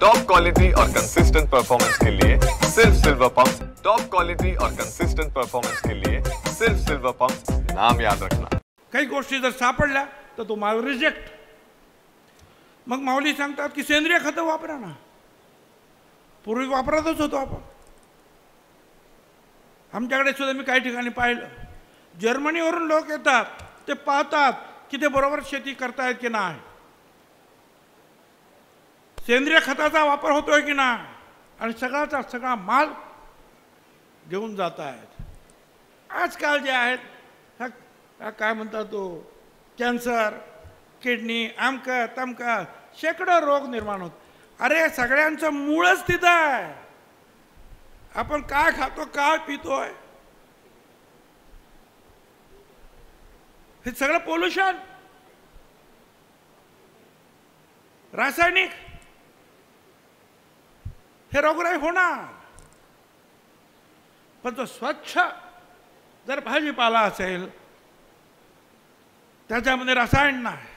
Top quality और consistent performance के लिए सिर्फ सिल्वर पंप्स। टॉप क्वालिटी और कंसिस्टेंट परफॉर्मेंस के लिए सिर्फ सिल्वर पंप्स, नाम याद रखना। काही गोष्टी जर सापडल्या तर तो माल रिजेक्ट। मग माऊली सांगतात की सेंद्रिय खतं वापरा ना। पूर्वी वापरतच होतो आपण। आमच्याकडे सुद्धा मी काही ठिकाणी पाहिलं, जर्मनीवरून लोक येतात, ते पाहतात की ते बरोबर शेती करतायत की नाही, सेंद्रिय खताचा वापर होतोय की नाही, आणि सगळाचा सगळा माल घेऊन जात आहेत। आजकाल जे आहेत काय म्हणतात तो कॅन्सर, किडनी, आमका तमका शेकडो रोग निर्माण होत। अरे सगळ्यांचं मूळच तिथं आहे। आपण काय खातो, काय पितोय, हे सगळं पोल्युशन, रासायनिक, हे रोगराई होणार। पण तो स्वच्छ जर भाजीपाला असेल, त्याच्यामध्ये रसायन नाही,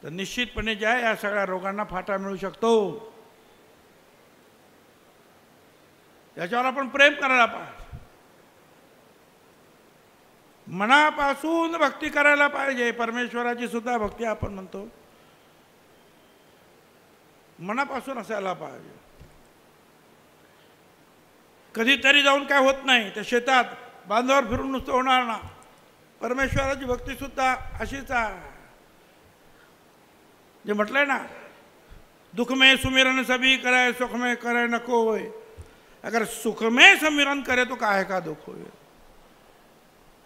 तर निश्चितपणे जे आहे या सगळ्या रोगांना फाटा मिळू शकतो। याच्यावर आपण प्रेम करायला पाहिजे, मनापासून भक्ती करायला पाहिजे। परमेश्वराची सुद्धा भक्ती आपण म्हणतो, मनापासून असायला पाहिजे। कधीतरी जाऊन काय होत नाही, त्या शेतात बांधावर फिरून नुसतं होणार ना। परमेश्वराची भक्ती सुद्धा अशीच आहे। जे म्हटलंय ना, दुख में सुमिरन सभी करे, सुख में करे न कोय। अगर सुख में सुमिरन करे तो काहे का दुख होय।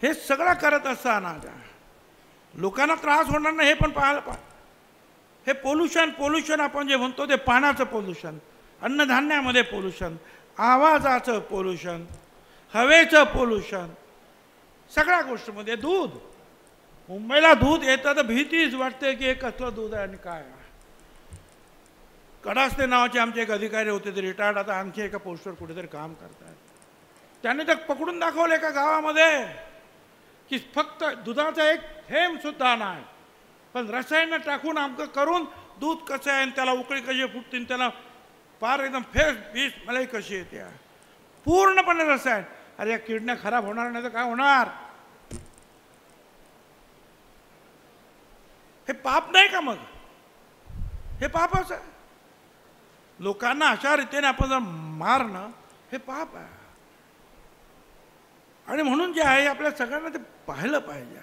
हे सगळं करत असताना लोकांना त्रास होणार नाही हे पण पाहायला पाहिजे। हे पोल्युशन आपण जे म्हणतो ते पाण्याचं पोल्युशन, अन्नधान्यामध्ये पोल्युशन, आवाजाचं पोल्युशन, हवेचं पोल्युशन, सगळ्या गोष्टीमध्ये। दूध, मुंबईला दूध येतं तर भीतीच वाटते की हे कसलं दूध आहे आणि काय आहे। कडासते नावाचे आमचे एक अधिकारी होते, ते रिटायर्ड, आता आणखी एका पोस्टवर कुठेतरी काम करतात। त्यांनी तर पकडून दाखवलं एका गावामध्ये की फक्त दुधाचा एक थेंब सुद्धा नाही, पण रसायन टाकून आमचं करून दूध कसं आहे, त्याला उकळी कशी फुटतील, त्याला फार एकदम फेस बीस मलाई कशी येते, पूर्णपणे रसायन। अरे या किडण्या खराब होणार नाही तर काय होणार। हे पाप नाही का? मग हे पापच आहे। लोकांना अशा रीतीने आपण जर मारणं हे पाप आहे। आणि म्हणून जे आहे आपल्या सगळ्यांना ते पाहिलं पाहिजे।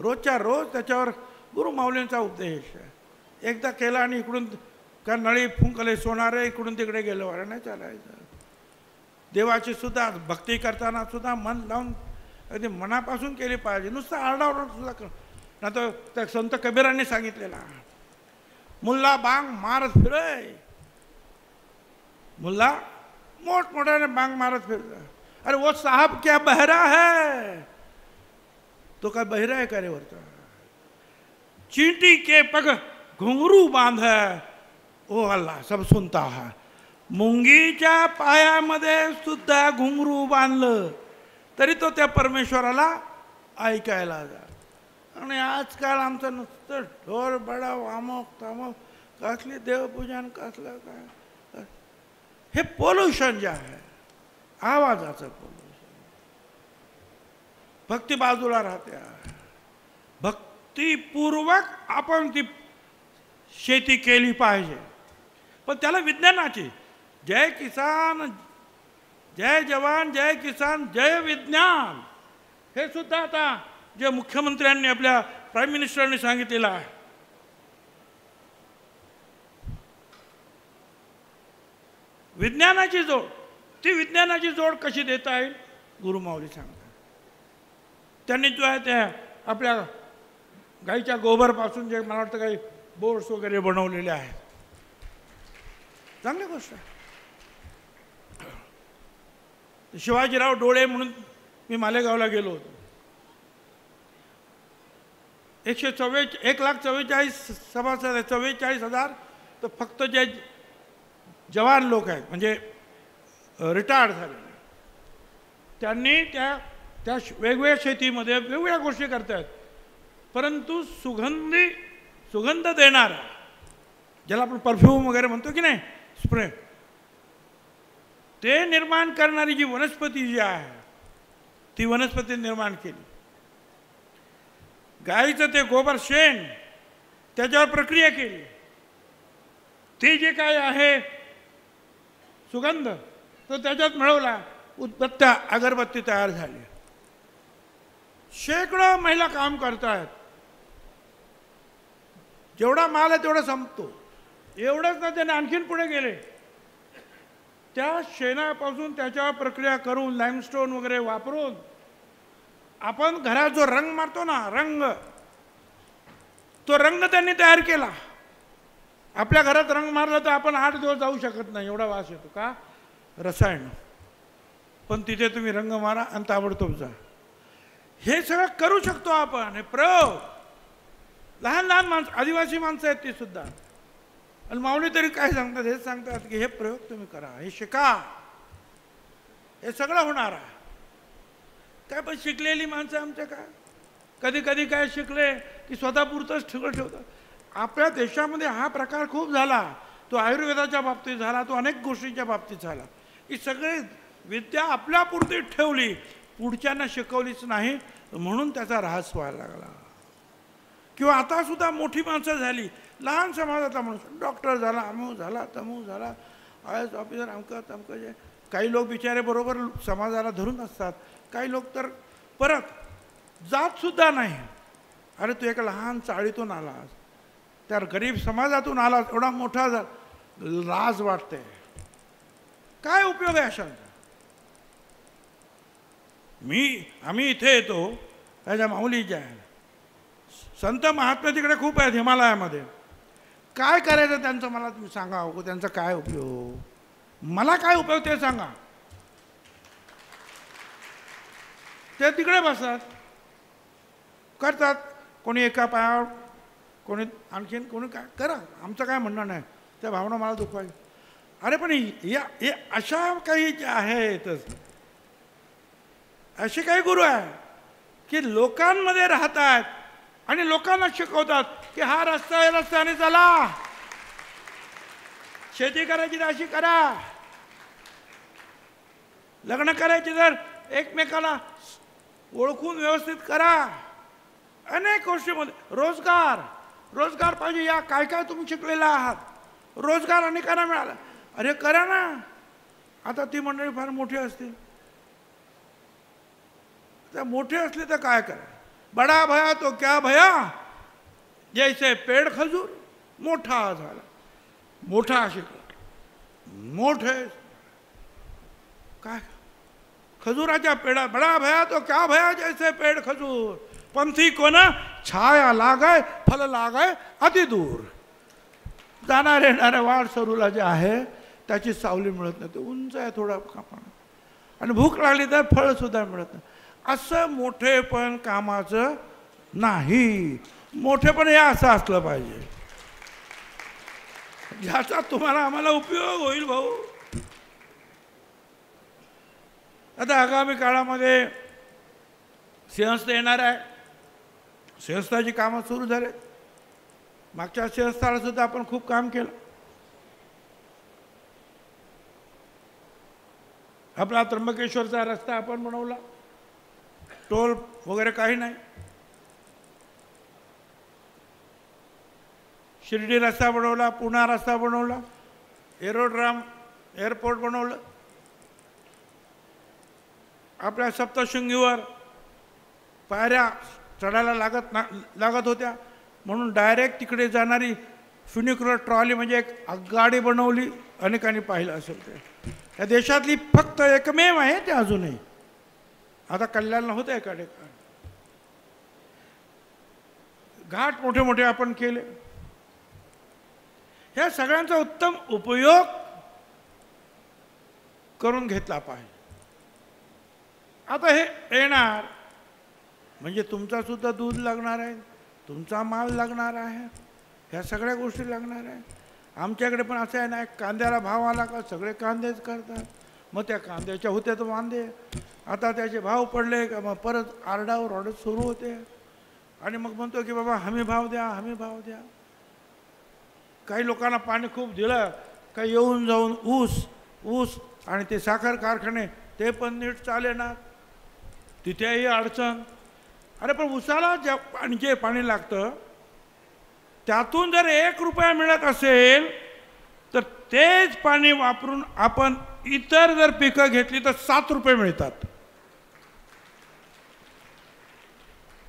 रोजच्या रोज त्याच्यावर गुरु माऊलींचा उपदेश आहे। एकदा केला आणि इकडून का नळी फुंकले सोनारे, इकडून तिकडे गेलो, अरे नाही चालायचं। देवाची सुद्धा भक्ती करताना सुद्धा मन लावून अगदी मनापासून केली पाहिजे। नुसतं आरडाओरड सुद्धा कर ना। तर त्या संत कबीरांनी सांगितलेला, मुल्ला बांग मारत फिरे, मुल्ला मोठमोठ्याने बांग मारत फिरता। अरे वो साहब क्या बहरा है? तो काय बहरा है का रे वरता? चींटी के पग घुंघरू बांध है, ओ अल्लाह सब सुनता है। मुंगीच्या पायामध्ये सुद्धा घुंगरू बांधलं तरी तो त्या परमेश्वराला ऐकायला जा। आणि आजकाल आमचं नुसतं ढोर बडाव, अमोक तमोक, कसली देवपूजन, कसलं काय, हे पोल्युशन जे आहे, आवाजाचं पोल्युशन। भक्ती बाजूला राहते। भक्तिपूर्वक आपण ती शेती केली पाहिजे, पण त्याला विज्ञानाची, जय किसान, जय जवान, जय किसान, जय विज्ञान, हे सुद्धा आता जे मुख्यमंत्र्यांनी आपल्या प्राईम मिनिस्टरांनी सांगितलेलं आहे। विज्ञानाची जोड, ती विज्ञानाची जोड कशी देता येईल गुरु माऊली सांगतात। त्यांनी जो आहे त्या आपल्या गाईच्या गोबरपासून जे मला वाटतं काही बोर्ड्स वगैरे बनवलेले आहेत, चांगली गोष्ट आहे। शिवाजीराव डोळे म्हणून मी मालेगावला गेलो होतो। 1,44,000 सभासद आहेत, 44,000 तर फक्त जे जवान लोक आहेत म्हणजे रिटायर्ड झालेले, त्यांनी त्या वेगवेगळ्या शेतीमध्ये वेगवेगळ्या गोष्टी करतात। परंतु सुगंध देणारा ज्याला आपण परफ्यूम वगैरे म्हणतो की नाही, स्प्रे, ते निर्माण करणारी जी वनस्पती जी आहे ती वनस्पती निर्माण केली. गाईचं ते गोबर शेण, त्याच्यावर प्रक्रिया केली, ते जे काय आहे सुगंध तो त्याच्यात मिळवला, उदबत्त्या अगरबत्ती तयार झाली. शेकडो महिला काम करतायत. जेवढा माल आहे तेवढा संपतो. एवढंच ना, त्याने आणखीन पुढे गेले. त्या शेणापासून त्याच्यावर प्रक्रिया करून लाईमस्टोन वगैरे वापरून आपण घरात जो रंग मारतो ना, रंग, तो रंग त्यांनी तयार केला. आपल्या घरात रंग मारला तर आपण 8 दिवस जाऊ शकत नाही, एवढा वास येतो. का? रसायन. पण तिथे तुम्ही रंग मारा आणि ताबडतोब जा. हे सगळं करू शकतो आपण. हे प्रयोग, लहान लहान माणसं, आदिवासी माणसं आहेत ती सुद्धा. आणि माऊली तरी काय सांगतात? हेच सांगतात की हे प्रयोग तुम्ही करा, हे शिका, हे सगळं होणार आहे. काय पण शिकलेली माणसं आमच्या काय कधी कधी काय शिकले की स्वतःपुरतंच ठिकं ठेवतात. आपल्या देशामध्ये हा प्रकार खूप झाला. तो आयुर्वेदाच्या बाबतीत झाला, तो अनेक गोष्टींच्या बाबतीत झाला की सगळी विद्या आपल्यापुरती ठेवली, पुढच्यांना शिकवलीच नाही, म्हणून त्याचा ऱ्हास व्हायला लागला. किंवा आता सुद्धा मोठी माणसं झाली, लहान समाजाचा माणूस, डॉक्टर झाला, अमूक झाला, तमूक झाला, आय एस ऑफिसर, अमकं तमकं. जे काही लोक बिचारे बरोबर समाजाला धरून असतात, काही लोक तर परत जातसुद्धा नाही. अरे तू एका लहान चाळीतून आलास, त्या गरीब समाजातून आलास, एवढा मोठा लाज वाटते. काय उपयोग आहे अशांचा? आम्ही इथे येतो त्याच्या माऊलीच्या संत महात्मा तिकडे खूप आहेत हिमालयामध्ये. काय करायचं त्यांचं मला तुम्ही सांगा. त्यांचा काय उपयोग? मला काय उपयोग ते सांगा. ते तिकडे बसतात, करतात, कोणी एका पायावर, कोणी आणखीन, कोणी काय करा, आमचं काय म्हणणं नाही. त्या भावना मला दुखवायची. अरे पण या अशा काही ज्या आहेत, असे काही गुरु आहे की लोकांमध्ये राहतात आणि लोकांना शिकवतात की हा रस्ता, या रस्त्याने चला, शेती करायची तर अशी करा, लग्न करायची तर एकमेकाला ओळखून व्यवस्थित करा. अनेक गोष्टीमध्ये रोजगार पाहिजे. या काय काय तुम्ही शिकलेला आहात, रोजगार अनेकांना मिळाला. अरे करा ना. आता ती मंडळी फार मोठी असतील, तर मोठे असले तर काय करा. बडा भया तो क्या भया, जैसे पेड़ खजूर. मोठा झाला, मोठा शिकला, मोठे काय, खजूराच्या पेड़ा, बडा भया तो क्या भया, जैसे पेड़ खजूर. पंथी को ना छाया लागाय, फल लागाय अति दूर. जाणारे येणाऱ्या वाट सरूला जे आहे त्याची सावली मिळत नाही, ते उंच आहे थोडा कापण, आणि भूक लागली तर फळ सुद्धा मिळत नाही. असं मोठेपण कामाचं नाही. मोठेपण हे असं असलं पाहिजे ज्याचा तुम्हाला आम्हाला उपयोग होईल. भाऊ, आता आगामी काळामध्ये सिंहस्थ येणार आहे. सिंहस्थाची कामं सुरू झाले. मागच्या सिंहस्थाला सुद्धा आपण खूप काम केलं. आपला त्र्यंबकेश्वरचा रस्ता आपण बनवला, टोल वगैरे काही नाही. शिर्डी रस्ता बनवला, पुणा रस्ता बनवला, एरोड्राम एअरपोर्ट बनवलं. आपल्या सप्तशृंगीवर पायऱ्या चढायला लागत होत्या, म्हणून डायरेक्ट तिकडे जाणारी फ्युनिक्युलर ट्रॉली म्हणजे एक आगगाडी बनवली. अनेकांनी पाहिलं असेल ते. या देशातली फक्त एकमेव आहे ते अजूनही. आता कल्याणला होतं एका ठिकाणी. घाट मोठे मोठे आपण केले. ह्या सगळ्यांचा उत्तम उपयोग करून घेतला पाहिजे. आता हे येणार म्हणजे तुमचा सुद्धा दूध लागणार आहे, तुमचा माल लागणार आहे, ह्या सगळ्या गोष्टी लागणार आहे. आमच्याकडे पण असं आहे ना, कांद्याला भाव आला का सगळे कांदेच करतात. मग त्या कांद्याच्या होत्या तर वांदे, आता त्याचे भाव पडले का मग परत आरडाओरड सुरू होते. आणि मग म्हणतो की बाबा हमी भाव द्या, हमी भाव द्या. काही लोकांना पाणी खूप दिलं, काही येऊन जाऊन ऊस आणि ते साखर कारखाने ते पण नीट चालेना, तिथेही अडचण. अरे पण ऊसाला जे पाणी लागतं त्यातून जर 1 रुपया मिळत असेल तर तेच पाणी वापरून आपण इतर जर पिकं घेतली तर 7 रुपये मिळतात.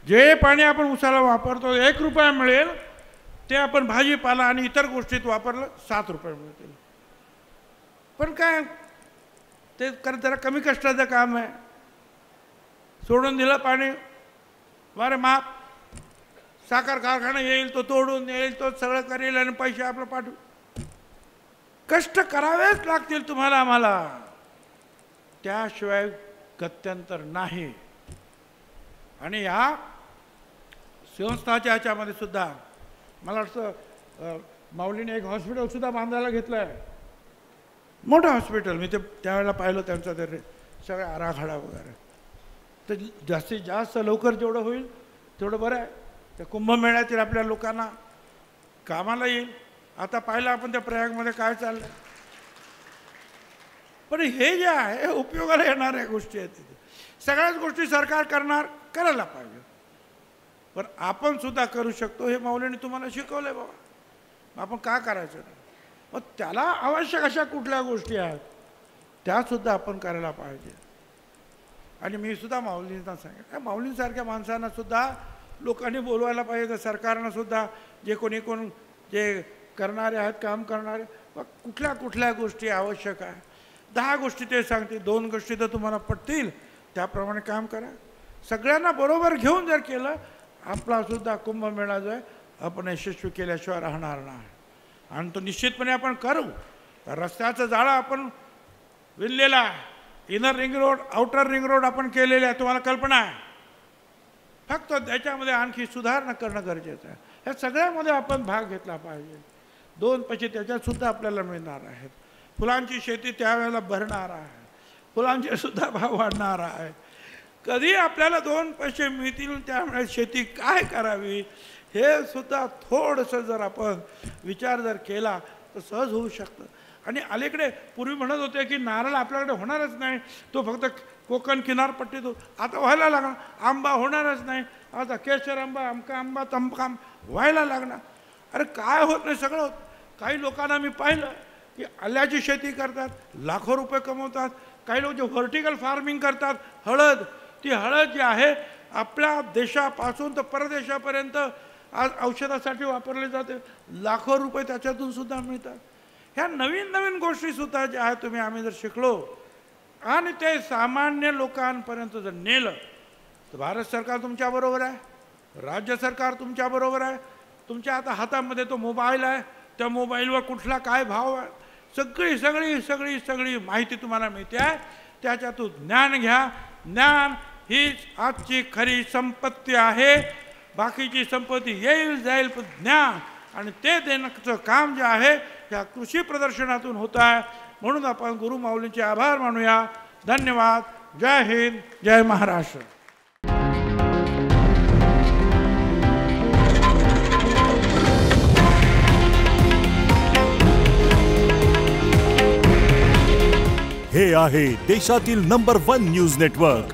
जे पाणी आपण ऊसाला वापरतो 1 रुपया मिळेल, ते आपण भाजीपाला आणि इतर गोष्टीत वापरलं 7 रुपये मिळतील. पण काय ते जरा कमी कष्टाचं काम आहे. सोडून दिलं पाणी, बरं माप, साखर कारखाना येईल तो तोडून येईल, तो सगळं करेल आणि पैसे आपलं पाठवू. कष्ट करावेच लागतील तुम्हाला आम्हाला, त्याशिवाय गत्यंतर नाही. आणि या संस्थाच्या ह्याच्यामध्ये सुद्धा मला वाटतं माऊलीने एक हॉस्पिटल सुद्धा बांधायला घेतलं आहे, मोठं हॉस्पिटल. मी ते त्यावेळेला पाहिलं त्यांचा ते सगळा आराखडा वगैरे. तर जास्तीत जास्त लवकर जेवढं होईल तेवढं बरं आहे. त्या कुंभमेळ्यातील आपल्या लोकांना कामाला येईल. आता पाहिलं आपण त्या प्रयागमध्ये काय चाललं. पण हे जे आहे उपयोगाला येणाऱ्या गोष्टी आहेत. सगळ्याच गोष्टी सरकार करायला पाहिजे, पण आपण सुद्धा करू शकतो हे माऊलीने तुम्हाला शिकवलंय बाबा. आपण का करायचं नाही? मग त्याला आवश्यक अशा कुठल्या गोष्टी आहेत त्यासुद्धा आपण करायला पाहिजे. आणि मी सुद्धा माऊलींना सांगेन, माऊलींसारख्या माणसांना सुद्धा लोकांनी बोलवायला पाहिजे. तर सरकारनं सुद्धा कोण जे करणारे आहेत, काम करणारे, मग कुठल्या गोष्टी आवश्यक आहे 10 गोष्टी ते सांगते, 2 गोष्टी तर तुम्हाला पटतील त्याप्रमाणे काम करा. सगळ्यांना बरोबर घेऊन जर केलं, आपला सुद्धा कुंभमेळा जो आहे आपण यशस्वी केल्याशिवाय राहणार नाही. आणि तो निश्चितपणे आपण करू. रस्त्याचं जाळं आपण विणलेलं आहे, inner ring road, outer ring road आपण केलेले आहे, तुम्हाला कल्पना आहे. फक्त त्याच्यामध्ये आणखी सुधारणा करणं गरजेचं आहे. ह्या सगळ्यामध्ये आपण भाग घेतला पाहिजे. 2 पैसे त्याच्यातसुद्धा आपल्याला मिळणार आहेत. फुलांची शेती त्यावेळेला भरणार आहे, फुलांचे सुद्धा भाव वाढणार आहे. कधी आपल्याला 2 पैसे मिळतील, त्यामुळे शेती काय करावी हे सुद्धा थोडंसं जर आपण विचार जर केला तर सहज होऊ शकतं. आणि अलीकडे पूर्वी म्हणत होते की नारळ आपल्याकडे होणारच नाही, तो फक्त कोकण किनारपट्टीत आता व्हायला लागणार. आंबा होणारच नाही, आता केशर आंबा, अमका आंबा, तमका व्हायला लागणार. अरे काय होत नाही, सगळं होत. काही लोकांना मी पाहिलं की आल्याची शेती करतात, लाखो रुपये कमवतात. काही लोक जे व्हर्टिकल फार्मिंग करतात, हळद, ती हळद जी आहे आपल्या देशापासून तर परदेशापर्यंत आज औषधासाठी वापरले जाते, लाखो रुपये त्याच्यातून सुद्धा मिळतात. ह्या नवीन गोष्टीसुद्धा ज्या आहेत आम्ही जर शिकलो आणि ते सामान्य लोकांपर्यंत जर नेलं तर भारत सरकार तुमच्याबरोबर आहे, राज्य सरकार तुमच्याबरोबर आहे. तुमच्या आता हातामध्ये तो मोबाईल आहे, त्या मोबाईलवर कुठला काय भाव आहे सगळी माहिती तुम्हाला मिळते आहे. त्याच्यातून ज्ञान घ्या. ज्ञान हीच आजची खरी संपत्ती आहे. बाकीची संपत्ती येईल जाईल, पण ज्ञान आणि ते देण्याचं काम जे आहे या कृषी प्रदर्शनातून होत आहे. म्हणून आपण गुरु माऊलींचे आभार मानूया. धन्यवाद. जय हिंद, जय महाराष्ट्र. हे आहे देशातील नंबर 1 न्यूज नेटवर्क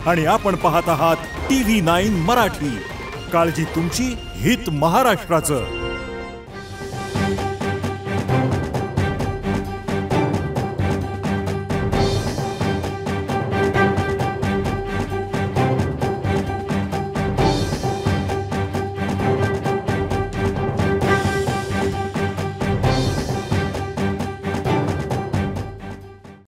आणि आपण पाहत आहात TV9 मराठी. काळजी तुमची, हित महाराष्ट्राचं.